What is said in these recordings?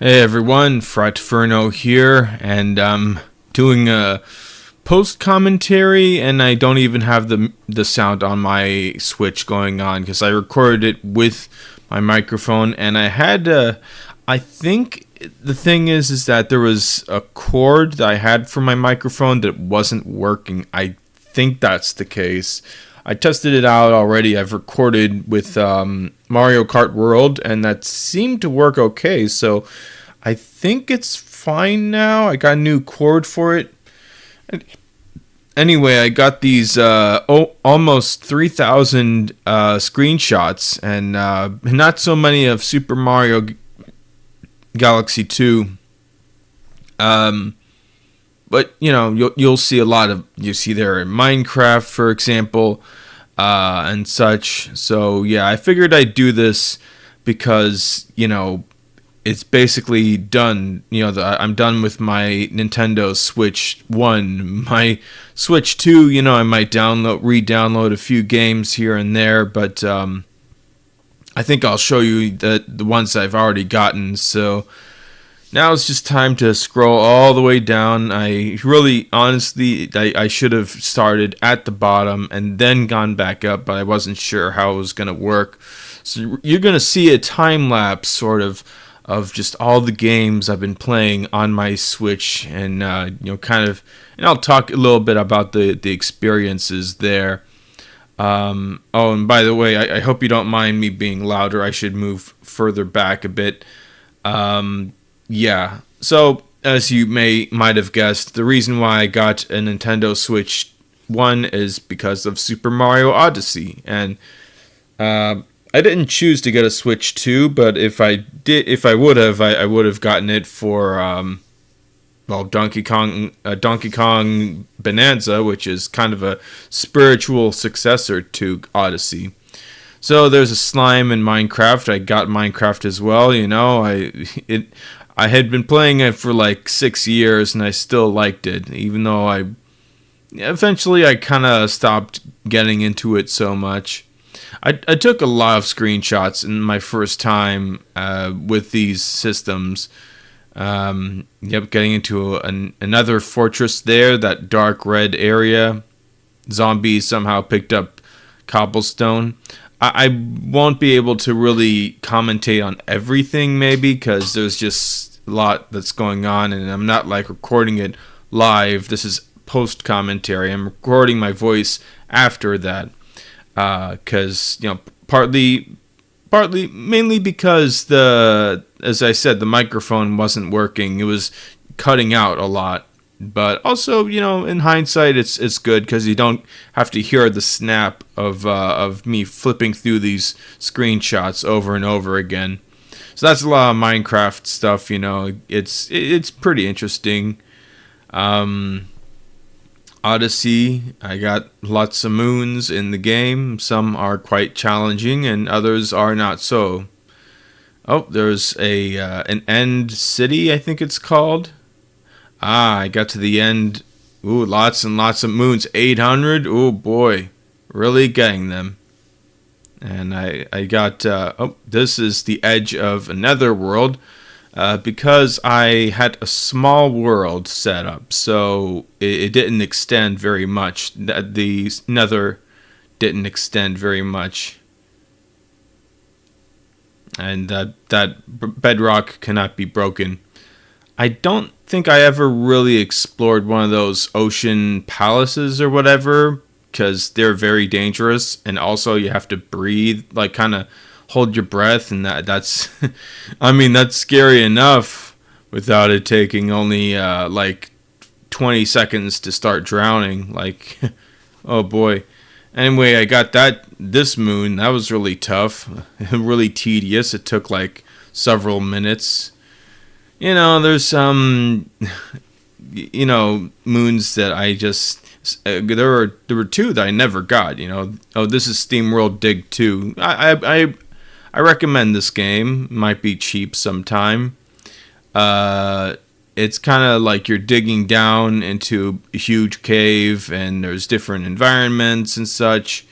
Hey everyone, Fratferno here, and I'm doing a post commentary, and I don't even have the sound on my Switch going on because I recorded it with my microphone, and I think the thing is that there was a cord that I had for my microphone that wasn't working. I think that's the case. I tested it out already. I've recorded with Mario Kart World, and that seemed to work okay. So I think it's fine now. I got a new cord for it. Anyway, I got these almost 3,000 screenshots, and not so many of Super Mario Galaxy 2. Um, but you'll see a lot of you see there in Minecraft, for example, and such. So yeah, I figured I'd do this because it's basically done. I'm done with my Nintendo Switch 1. My Switch 2, I might re-download a few games here and there, but I think I'll show you the ones I've already gotten. So now it's just time to scroll all the way down. I should have started at the bottom and then gone back up, but I wasn't sure how it was going to work. So you're going to see a time lapse of just all the games I've been playing on my Switch, and and I'll talk a little bit about the experiences there. And by the way, I hope you don't mind me being louder. I should move further back a bit. Yeah. So as you might have guessed, the reason why I got a Nintendo Switch 1 is because of Super Mario Odyssey, and I didn't choose to get a Switch 2, but if I would have, I would have gotten it for Donkey Kong Bonanza, which is kind of a spiritual successor to Odyssey. So there's a slime in Minecraft. I got Minecraft as well. I had been playing it for like 6 years, and I still liked it, even though eventually I kind of stopped getting into it so much. I took a lot of screenshots in my first time with these systems. Getting into another fortress there, that dark red area. Zombies somehow picked up cobblestone. I won't be able to really commentate on everything, maybe, because there's just a lot that's going on, and I'm not like recording it live. This is post commentary. I'm recording my voice after that. Because mainly because as I said, the microphone wasn't working. It was cutting out a lot, but also in hindsight, it's good because you don't have to hear the snap of me flipping through these screenshots over and over again. So that's a lot of Minecraft stuff. It's pretty interesting. Odyssey, I got lots of moons in the game. Some are quite challenging, and others are not so. Oh, there's an end city, I think it's called. I got to the end. Ooh, lots and lots of moons. 800. Oh boy, really getting them. And I got. This is the edge of another world. Because I had a small world set up, so it didn't extend very much. The nether didn't extend very much. And that bedrock cannot be broken. I don't think I ever really explored one of those ocean palaces or whatever, because they're very dangerous, and also you have to breathe, like kind of hold your breath, and that's that's scary enough without it taking only like 20 seconds to start drowning. Like oh boy. Anyway, I got this moon. That was really tough. Really tedious. It took like several minutes. There's some moons that I just there were two that I never got. This is SteamWorld Dig 2. I recommend this game. Might be cheap sometime. It's kind of like you're digging down into a huge cave, and there's different environments and such.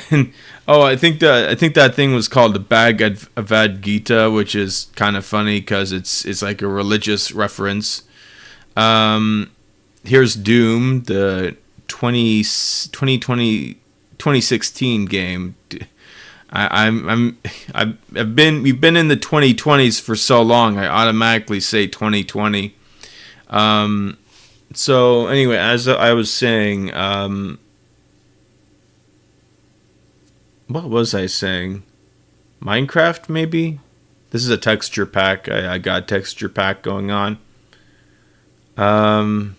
And oh, I think that thing was called the Bhagavad Gita, which is kind of funny because it's like a religious reference. Um, Here's Doom, the 2016 game. We've been in the 2020s for so long. I automatically say 2020. So anyway, as I was saying, what was I saying? Minecraft, maybe. This is a texture pack. I got texture pack going on. Um,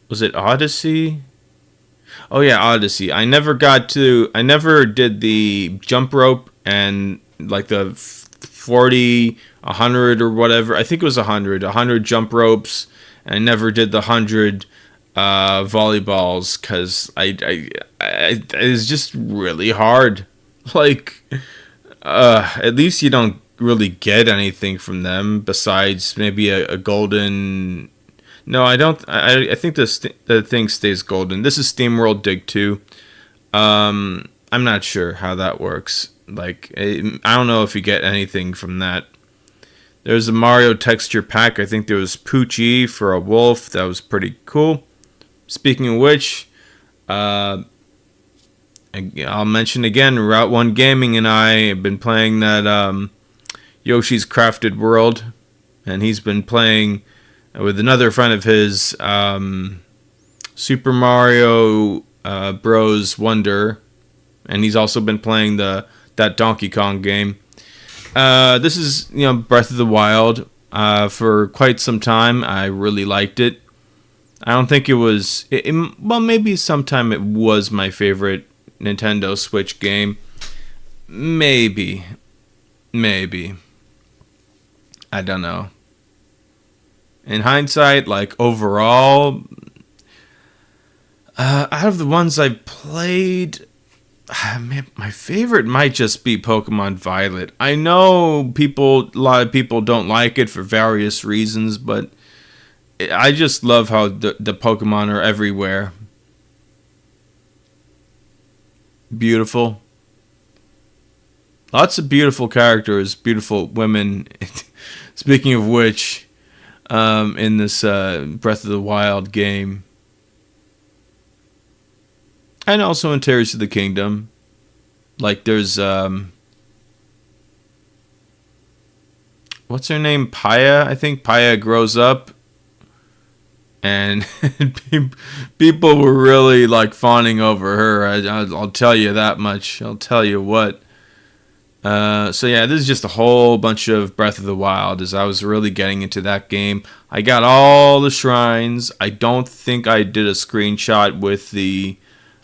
was it Odyssey? Oh yeah, Odyssey. I never did the jump rope and like the 40, 100 or whatever. I think it was 100 jump ropes. And I never did the 100 volleyballs because it was just really hard. Like, at least you don't really get anything from them besides maybe a golden. No, I don't. I think the thing stays golden. This is SteamWorld Dig 2. I'm not sure how that works. Like, I don't know if you get anything from that. There's a Mario texture pack. I think there was Poochie for a wolf. That was pretty cool. Speaking of which, I'll mention again, Route 1 Gaming and I have been playing that Yoshi's Crafted World. And he's been playing with another friend of his, Super Mario Bros. Wonder. And he's also been playing that Donkey Kong game. This is, Breath of the Wild. For quite some time, I really liked it. I don't think it was... well, maybe sometime it was my favorite Nintendo Switch game. Maybe. I don't know. In hindsight, like, overall... out of the ones I've played... my favorite might just be Pokemon Violet. I know a lot of people don't like it for various reasons, but I just love how the Pokemon are everywhere. Beautiful. Lots of beautiful characters, beautiful women. Speaking of which, in this Breath of the Wild game. And also in Tears of the Kingdom. Like there's what's her name? Paya, I think. Paya grows up and people were really like fawning over her. I'll tell you that much. I'll tell you what. So yeah, this is just a whole bunch of Breath of the Wild as I was really getting into that game. I got all the shrines. I don't think I did a screenshot with the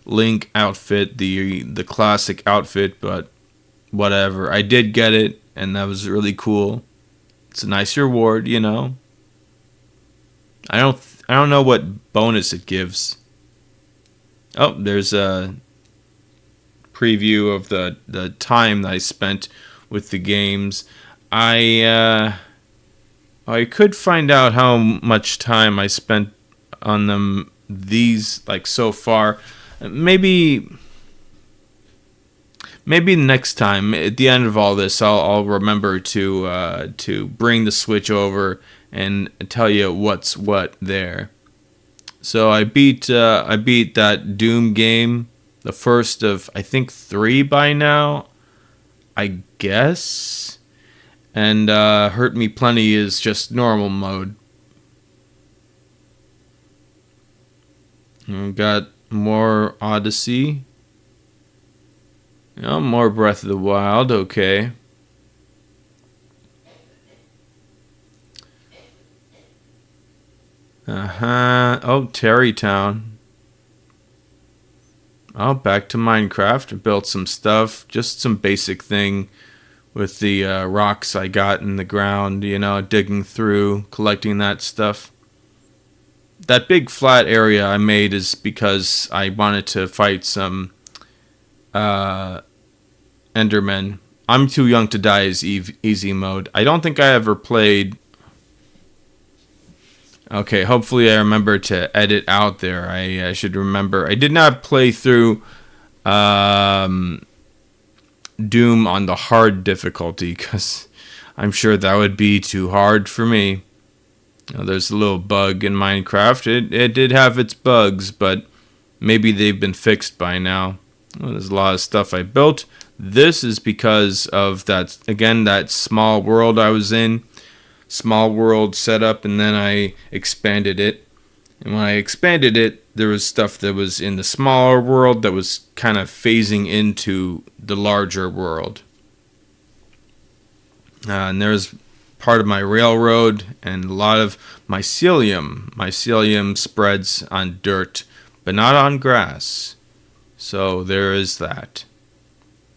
Link outfit, the classic outfit, but whatever. I did get it, and that was really cool. It's a nice reward, I don't know what bonus it gives. Oh, there's a preview of the time that I spent with the games. I could find out how much time I spent on them so far. Maybe next time at the end of all this, I'll remember to bring the Switch over and tell you what's what there. So I beat that Doom game, the first of I think 3 by now, I guess. And Hurt Me Plenty is just normal mode. We got more Odyssey. More Breath of the Wild. Okay. Oh, Terrytown. Oh, back to Minecraft. I built some stuff. Just some basic thing with the rocks I got in the ground. Digging through, collecting that stuff. That big flat area I made is because I wanted to fight some Endermen. I'm too young to die is easy mode. I don't think I ever played... Okay, hopefully I remember to edit out there. I should remember. I did not play through Doom on the hard difficulty, because I'm sure that would be too hard for me. There's a little bug in Minecraft. It did have its bugs, but maybe they've been fixed by now. There's a lot of stuff I built. This is because of that, again, that small world I was in. Small world setup, and then I expanded it. And when I expanded it, there was stuff that was in the smaller world that was kind of phasing into the larger world. And there's part of my railroad and a lot of mycelium. Mycelium spreads on dirt, but not on grass. So there is that.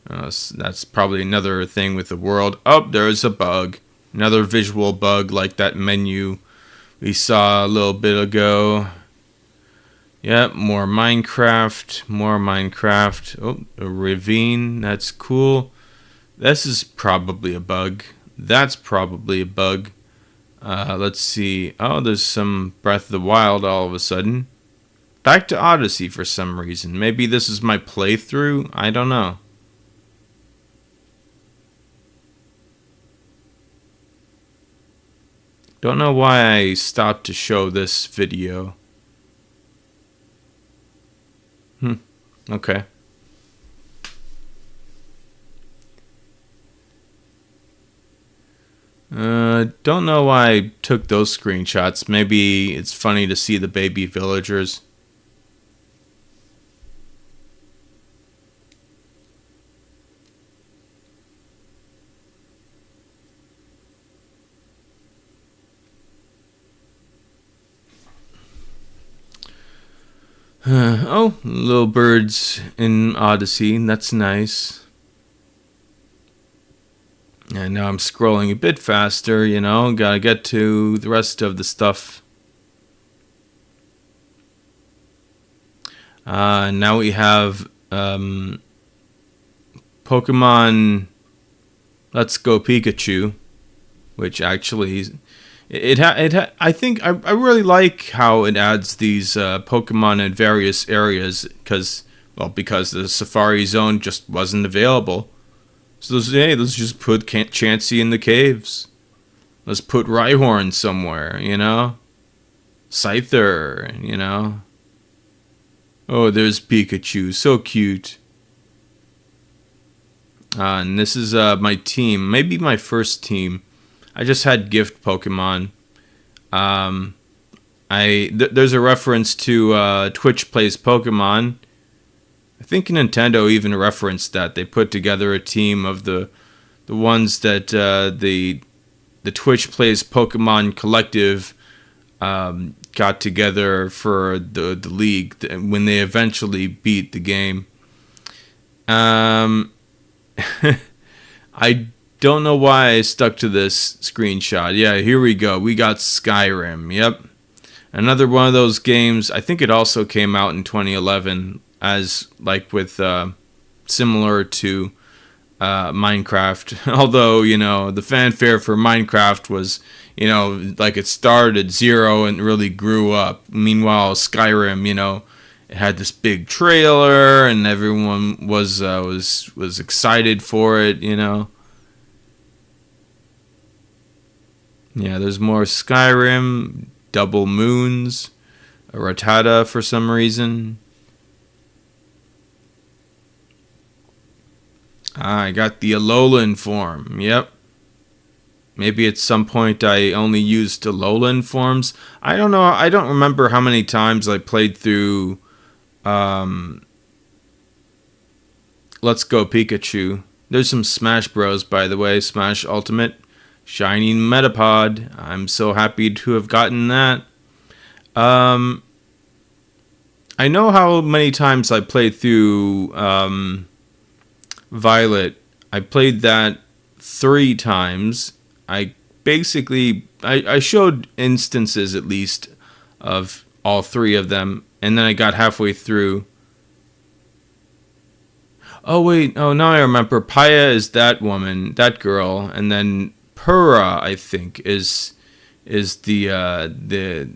That's probably another thing with the world. Oh, there's a bug. Another visual bug like that menu we saw a little bit ago. Yep, more Minecraft. Oh, a ravine. That's cool. This is probably a bug. That's probably a bug. Let's see. Oh, there's some Breath of the Wild all of a sudden. Back to Odyssey for some reason. Maybe this is my playthrough? I don't know. Don't know why I stopped to show this video. Okay. Don't know why I took those screenshots. Maybe it's funny to see the baby villagers. Oh, little birds in Odyssey. That's nice. And now I'm scrolling a bit faster, gotta get to the rest of the stuff. Now we have Pokemon Let's Go Pikachu, which actually I think I really like how it adds these Pokemon in various areas because the Safari Zone just wasn't available. So let's just put Chansey in the caves. Let's put Rhyhorn somewhere, Scyther, Oh, there's Pikachu, so cute. And this is my team, maybe my first team. I just had gift Pokemon. There's a reference to Twitch Plays Pokemon. I think Nintendo even referenced that. They put together a team of the ones that the Twitch Plays Pokemon collective got together for the league when they eventually beat the game. I don't know why I stuck to this screenshot. Yeah, here we go. We got Skyrim. Yep. Another one of those games. I think it also came out in 2011 as like with similar to Minecraft. Although, the fanfare for Minecraft was, like it started at 0 and really grew up. Meanwhile, Skyrim, it had this big trailer and everyone was excited for it, Yeah, there's more Skyrim, Double Moons, a Rattata for some reason. I got the Alolan form. Yep. Maybe at some point I only used Alolan forms. I don't know. I don't remember how many times I played through Let's Go Pikachu. There's some Smash Bros, by the way. Smash Ultimate. Shining Metapod. I'm so happy to have gotten that. I know how many times I played through Violet. I played that 3 times. I showed instances at least of all 3 of them, and then I got halfway through. Oh wait, now I remember. Paya is that woman, that girl, and then Purah, I think, is the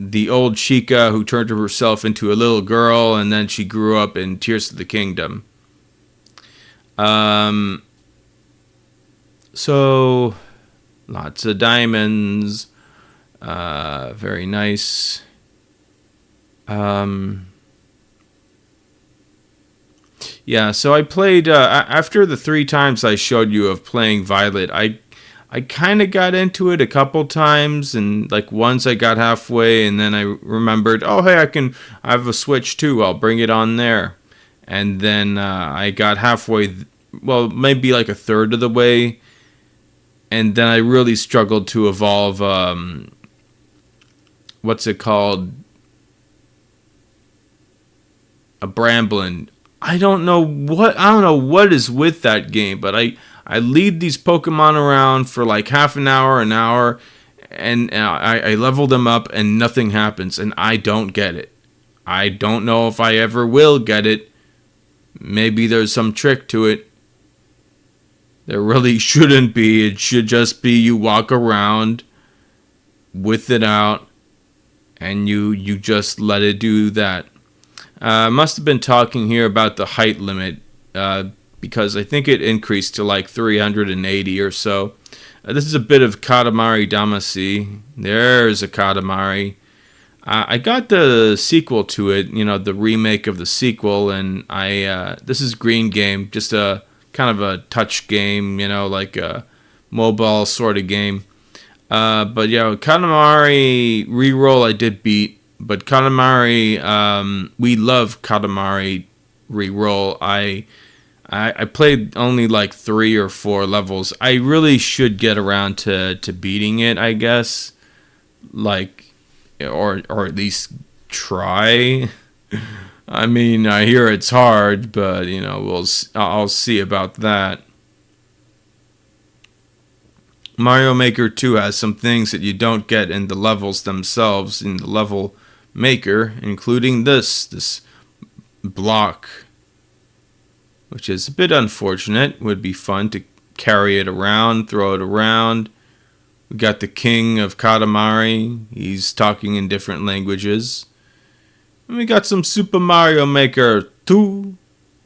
the old chica who turned herself into a little girl, and then she grew up in Tears of the Kingdom. So lots of diamonds, very nice. Yeah, so I played after the 3 times I showed you of playing Violet. I kind of got into it a couple times, and like once I got halfway, and then I remembered, oh hey, I have a Switch too. I'll bring it on there, and then I got halfway, well maybe like a third of the way, and then I really struggled to evolve. What's it called? A Bramblin. I don't know what is with that game, but I lead these Pokemon around for like half an hour, and I level them up, and nothing happens, and I don't get it. I don't know if I ever will get it. Maybe there's some trick to it. There really shouldn't be. It should just be you walk around with it out, and you just let it do that. Must have been talking here about the height limit, because I think it increased to like 380 or so. This is a bit of Katamari Damacy. There's a Katamari. I got the sequel to it, the remake of the sequel, and this is Green Game, just a kind of a touch game, like a mobile sort of game. But yeah, Katamari Reroll I did beat. But Katamari, we love Katamari Reroll. I played only like 3 or 4 levels. I really should get around to beating it, I guess. Like, or at least try. I mean, I hear it's hard, but I'll see about that. Mario Maker 2 has some things that you don't get in the levels themselves, in the level maker, including this block, which is a bit unfortunate. Would be fun to carry it around, throw it around. We got the king of Katamari. He's talking in different languages. And we got some Super Mario Maker 2,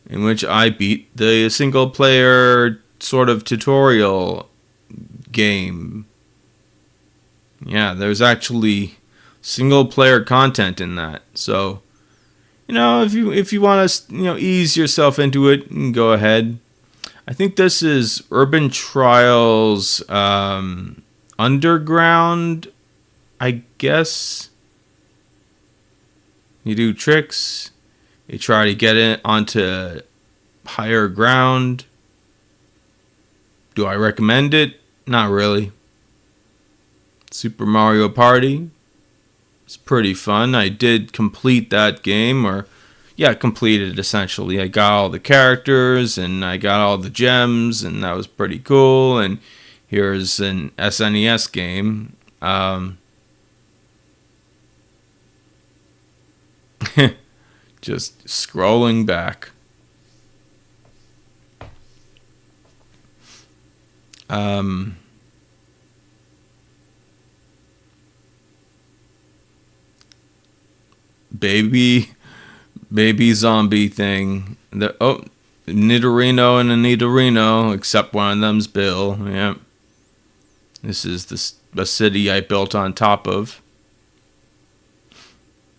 in which I beat the single player sort of tutorial game. Yeah, there's actually single player content in that. So, if you want to, ease yourself into it, you can go ahead. I think this is Urban Trials Underground, I guess. You do tricks. You try to get it onto higher ground. Do I recommend it? Not really. Super Mario Party. It's pretty fun. I did complete that game, completed essentially. I got all the characters and I got all the gems, and that was pretty cool. And here's an SNES game. Just scrolling back. Baby zombie thing. Nidorino and a Nidorino, except one of them's Bill. Yeah. This is the city I built on top of.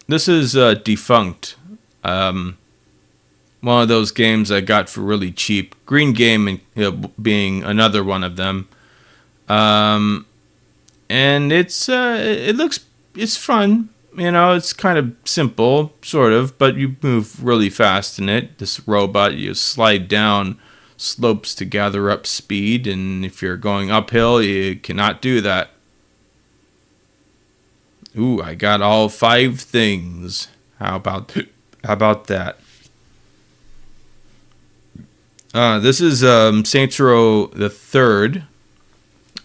This is Defunct. One of those games I got for really cheap. Green Game being another one of them. And it's fun. It's kind of simple, sort of, but you move really fast in it. This robot, you slide down slopes to gather up speed, and if you're going uphill, you cannot do that. Ooh, I got all 5 things. How about that? This is Saints Row the 3rd.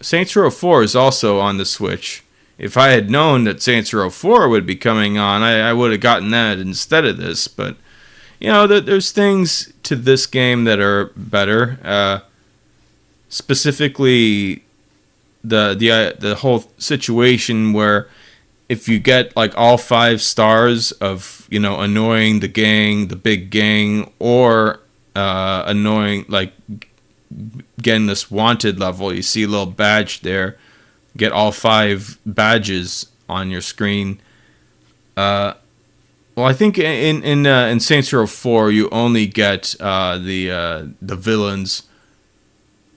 Saints Row 4 is also on the Switch. If I had known that Saints Row 4 would be coming on, I would have gotten that instead of this. But, there's things to this game that are better. Specifically, the whole situation where if you get like all 5 stars of, annoying the gang, the big gang, or annoying, like getting this wanted level, you see a little badge there, get all 5 badges on your screen. Well, I think in Saints Row 4 you only get the villains,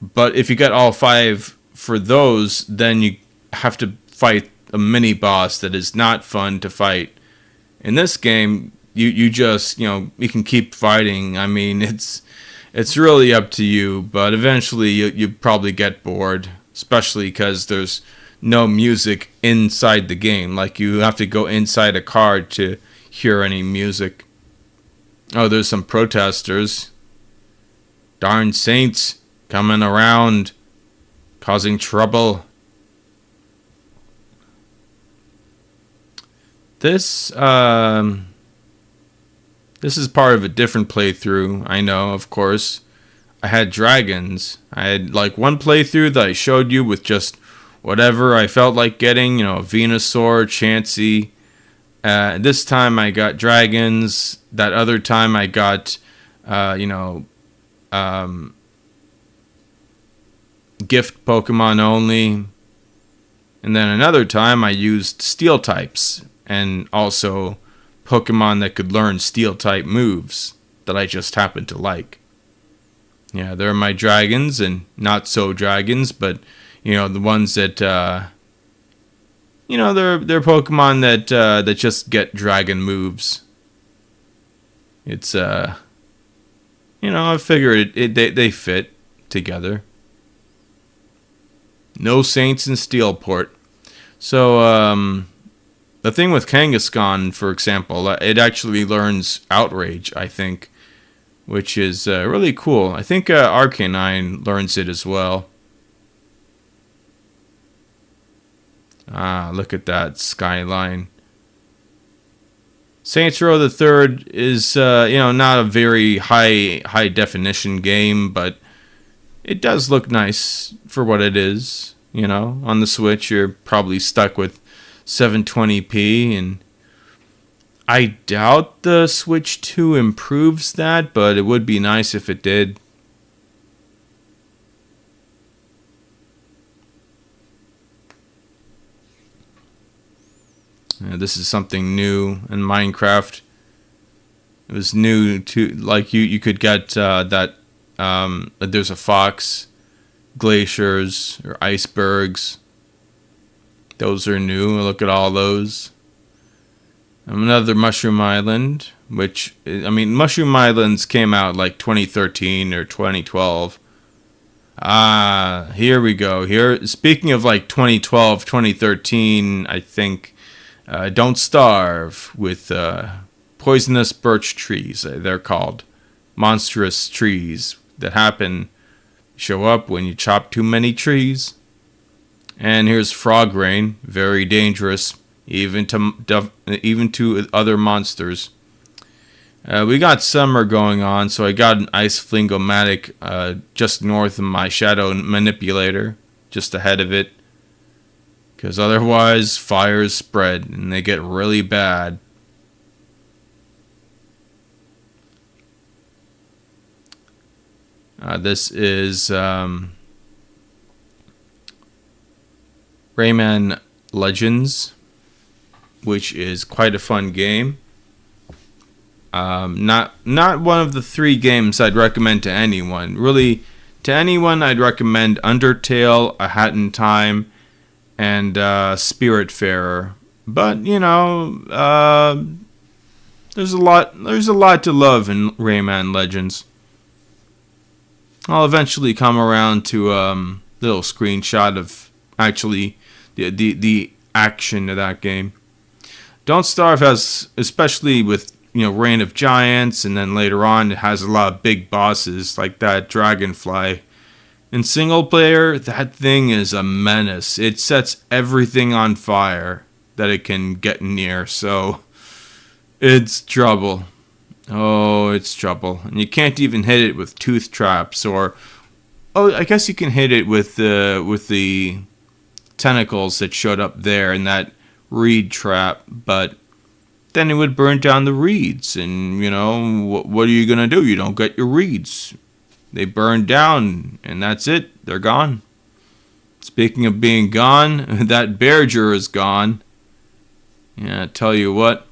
but if you get all 5 for those, then you have to fight a mini boss that is not fun to fight. In this game, you just you can keep fighting. I mean, it's really up to you, but eventually you probably get bored, especially because there's no music inside the game. Like, you have to go inside a car to hear any music. Oh, there's some protesters. Darn Saints coming around, causing trouble. This is part of a different playthrough, I know, of course. I had dragons. I had like one playthrough that I showed you with just whatever I felt like getting, Venusaur, Chansey. This time I got dragons. That other time I got, gift Pokemon only. And then another time I used steel types, and also Pokemon that could learn steel type moves that I just happened to like. Yeah, they're my dragons and not so dragons, but the ones that they're Pokemon that just get dragon moves. It's I figure they fit together. No Saints in Steelport. So the thing with Kangaskhan, for example, it actually learns Outrage, I think, which is really cool. I think Arcanine learns it as well. Look at that skyline. Saints Row the Third is not a very high definition game, but it does look nice for what it is. On the Switch, you're probably stuck with 720p, and I doubt the Switch 2 improves that, but it would be nice if it did. This is something new in Minecraft. It was new to, like, you could get that there's a fox, glaciers, or icebergs. Those are new. Look at all those. Another Mushroom Island, which, Mushroom Islands came out like 2013 or 2012. Here we go. Here, speaking of like 2012, 2013, I think, Don't Starve with poisonous birch trees. They're called monstrous trees that show up when you chop too many trees. And here's Frog Rain, very dangerous, even to other monsters. We got summer going on, so I got an Ice Flingomatic just north of my Shadow Manipulator, just ahead of it. Because otherwise, fires spread, and they get really bad. This is Rayman Legends, which is quite a fun game. Not one of the 3 games I'd recommend to anyone. Really, to anyone, I'd recommend Undertale, A Hat in Time, and Spiritfarer. But there's a lot to love in Rayman Legends. I'll eventually come around to little screenshot of actually the action of that game. Don't Starve has, especially with Reign of Giants, and then later on it has a lot of big bosses like that Dragonfly. In single player, that thing is a menace. It sets everything on fire that it can get near, so it's trouble. Oh, it's trouble. And you can't even hit it with tooth traps, or I guess you can hit it with the tentacles that showed up there in that reed trap, but then it would burn down the reeds, and what are you gonna do? You don't get your reeds. They burn down, and that's it. They're gone. Speaking of being gone, that Berger is gone. Yeah, I tell you what,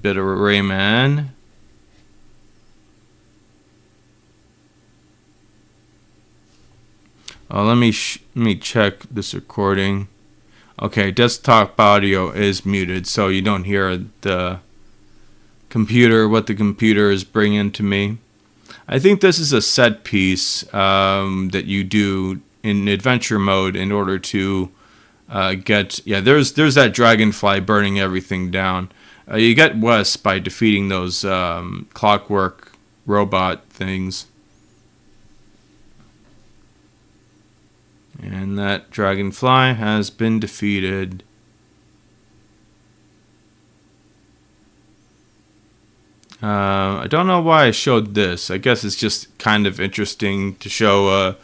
bit of a Rayman. Let me check this recording. Okay, desktop audio is muted, so you don't hear the computer, what the computer is bringing to me. I think this is a set piece that you do in adventure mode in order to get... Yeah, there's that dragonfly burning everything down. You get Wes by defeating those clockwork robot things. And that dragonfly has been defeated. I don't know why I showed this. I guess it's just kind of interesting to show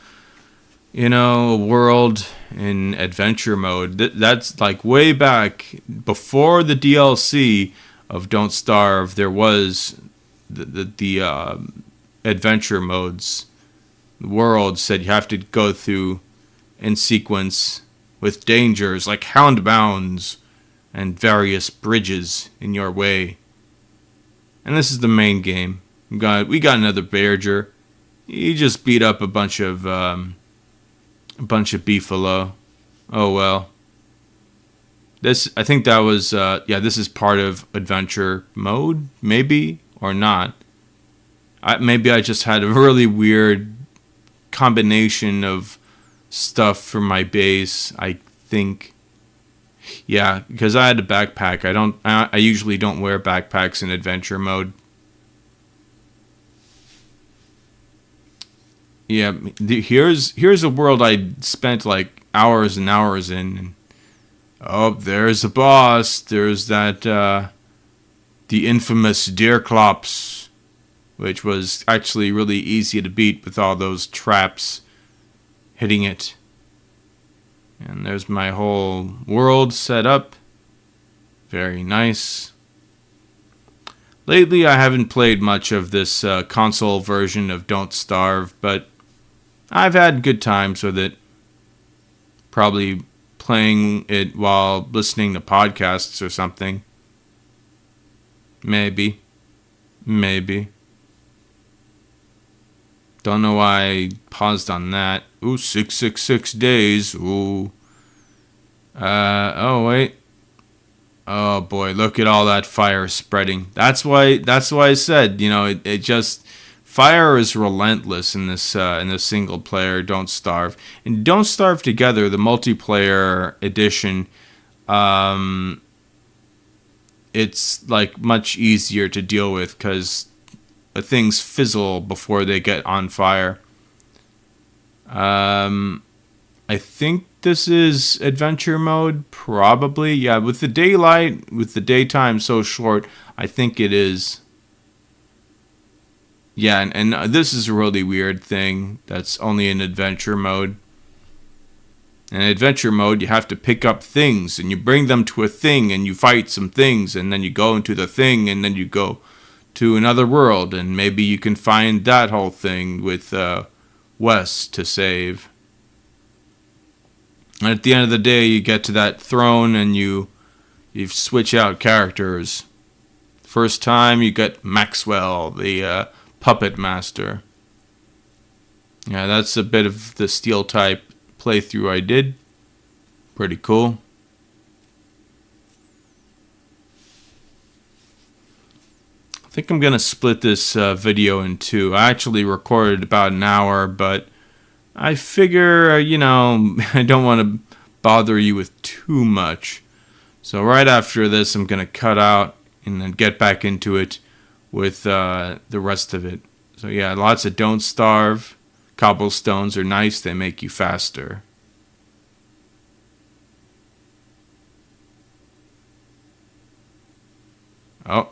a world in adventure mode. That's like way back before the DLC of Don't Starve. There was the adventure modes. The world said you have to go through in sequence with dangers like houndbounds and various bridges in your way. And this is the main game. We got another Berger. He just beat up a bunch of beefalo. Oh well. I think that was this is part of adventure mode, maybe or not. Maybe I just had a really weird combination of stuff for my base, I think. Yeah, because I had a backpack. I usually don't wear backpacks in adventure mode. Yeah, here's a world I spent like hours and hours in. Oh, there's a boss. There's that the infamous Deerclops, which was actually really easy to beat with all those traps hitting it. And there's my whole world set up. Very nice. Lately, I haven't played much of this console version of Don't Starve, but I've had good times with it. Probably playing it while listening to podcasts or something. Maybe. Don't know why I paused on that. Ooh, 666 days. Ooh. Oh, wait. Oh, boy. Look at all that fire spreading. That's why I said, it just... Fire is relentless in this single player Don't Starve. And Don't Starve Together, the multiplayer edition, it's like much easier to deal with because things fizzle before they get on fire. I think this is adventure mode, probably. Yeah, with the daytime so short, I think it is. Yeah, and this is a really weird thing that's only in adventure mode. In adventure mode, you have to pick up things, and you bring them to a thing, and you fight some things, and then you go into the thing, and then you go to another world, and maybe you can find that whole thing with Wes to save. And at the end of the day, you get to that throne, and you switch out characters. First time, you get Maxwell, the Puppet Master. Yeah, that's a bit of the Steel type playthrough I did. Pretty cool. I think I'm going to split this video in two. I actually recorded about an hour, but I figure, I don't want to bother you with too much. So right after this, I'm going to cut out and then get back into it with the rest of it. So yeah, lots of Don't Starve. Cobblestones are nice. They make you faster. Oh.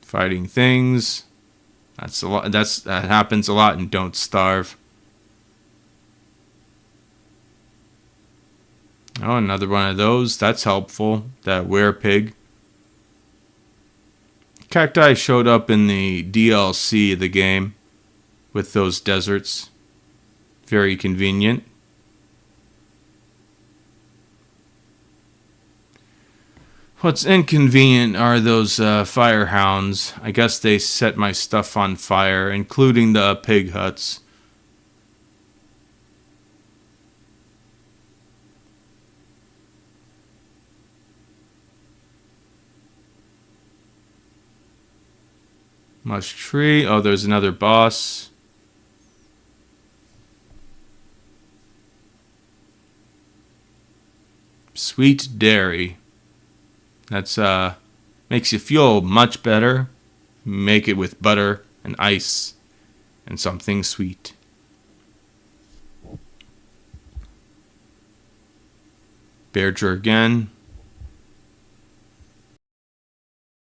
Fighting things. That's a lot. That happens a lot in Don't Starve. Oh, another one of those. That's helpful. That were-pig. Cacti showed up in the DLC of the game with those deserts. Very convenient. What's inconvenient are those fire hounds. I guess they set my stuff on fire, including the pig huts. Mush tree. Oh, there's another boss. Sweet dairy. That's makes you feel much better. Make it with butter and ice and something sweet. Bearger again.